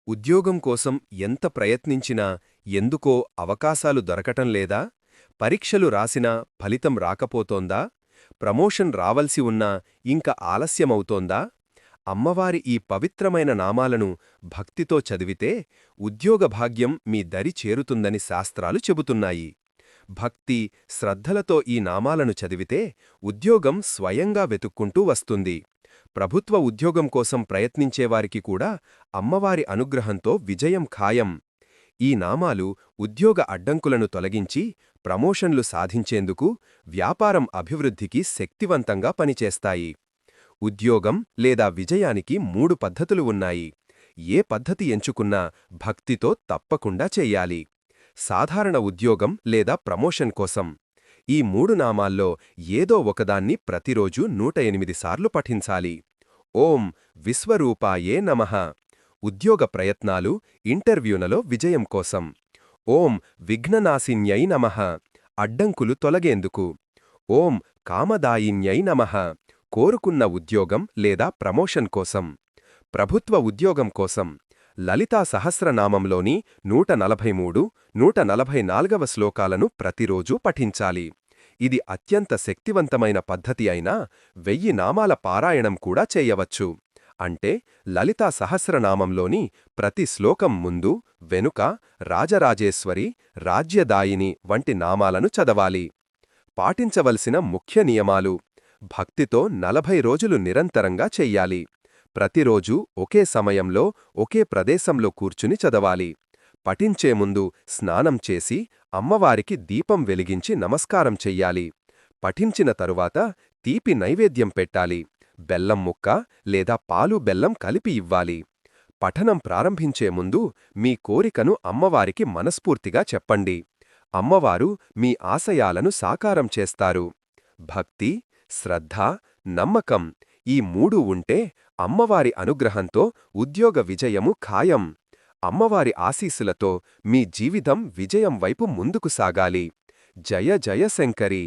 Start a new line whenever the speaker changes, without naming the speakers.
ఉద్యోగం కోసం ఎంత ప్రయత్నించినా ఎందుకో అవకాశాలు దొరకటం లేదా? పరీక్షలు రాసినా ఫలితం రాకపోతోందా? ప్రమోషన్ రావలసి ఉన్నా ఇంక ఆలస్యమవుతోందా? అమ్మవారి ఈ పవిత్రమైన నామాలను భక్తితో చదివితే ఉద్యోగ భాగ్యం మీ దరి చేరుతుందని శాస్త్రాలు చెబుతున్నాయి. భక్తి, శ్రద్ధలతో ఈ నామాలను చదివితే ఉద్యోగం స్వయంగా వెతుక్కుంటూ వస్తుంది. ప్రభుత్వ ఉద్యోగం కోసం ప్రయత్నించేవారికి కూడా అమ్మవారి అనుగ్రహంతో విజయం ఖాయం. ఈ నామాలు ఉద్యోగ అడ్డంకులను తొలగించి ప్రమోషన్లు సాధించేందుకు, వ్యాపారం అభివృద్ధికి శక్తివంతంగా పనిచేస్తాయి. ఉద్యోగం లేదా విజయానికి 3 పద్ధతులు ఉన్నాయి. ఏ పద్ధతి ఎంచుకున్నా భక్తితో తప్పకుండా చెయ్యాలి. సాధారణ ఉద్యోగం లేదా ప్రమోషన్ కోసం ఈ 3 నామాల్లో ఏదో ఒకదాన్ని ప్రతిరోజూ 108 సార్లు పఠించాలి. ఓం విశ్వరూపాయే నమః ఉద్యోగ ప్రయత్నాలు, ఇంటర్వ్యూలలో విజయం కోసం. ఓం విఘ్ననాశిన్యై నమః అడ్డంకులు తొలగేందుకు. ఓం కామదాయిన్యై నమః కోరుకున్న ఉద్యోగం లేదా ప్రమోషన్ కోసం. ప్రభుత్వ ఉద్యోగం కోసం లలితా సహస్రనామంలోని 143, 144వ శ్లోకాలను ప్రతిరోజూ పఠించాలి. ఇది అత్యంత శక్తివంతమైన పద్ధతి అయినా 1000 నామాల పారాయణం కూడా చేయవచ్చు. అంటే లలితా సహస్రనామంలోని ప్రతి శ్లోకం ముందు, వెనుక రాజరాజేశ్వరి, రాజ్యదాయిని వంటి నామాలను చదవాలి. పాటించవలసిన ముఖ్య నియమాలు: భక్తితో 40 రోజులు నిరంతరంగా చెయ్యాలి. ప్రతిరోజూ ఒకే సమయంలో, ఒకే ప్రదేశంలో కూర్చుని చదవాలి. పఠించే ముందు స్నానం చేసి అమ్మవారికి దీపం వెలిగించి నమస్కారం చెయ్యాలి. పఠించిన తరువాత తీపి నైవేద్యం పెట్టాలి. బెల్లం ముక్క లేదా పాలు బెల్లం కలిపి ఇవ్వాలి. పఠనం ప్రారంభించే ముందు మీ కోరికను అమ్మవారికి మనస్ఫూర్తిగా చెప్పండి. అమ్మవారు మీ ఆశయాలను సాకారం చేస్తారు. భక్తి, శ్రద్ధ, నమ్మకం ఈ 3 ఉంటే అమ్మవారి అనుగ్రహంతో ఉద్యోగ విజయము ఖాయం. అమ్మవారి ఆశీస్సులతో మీ జీవితం విజయం వైపు ముందుకు సాగాలి. జయ జయ శంకరి,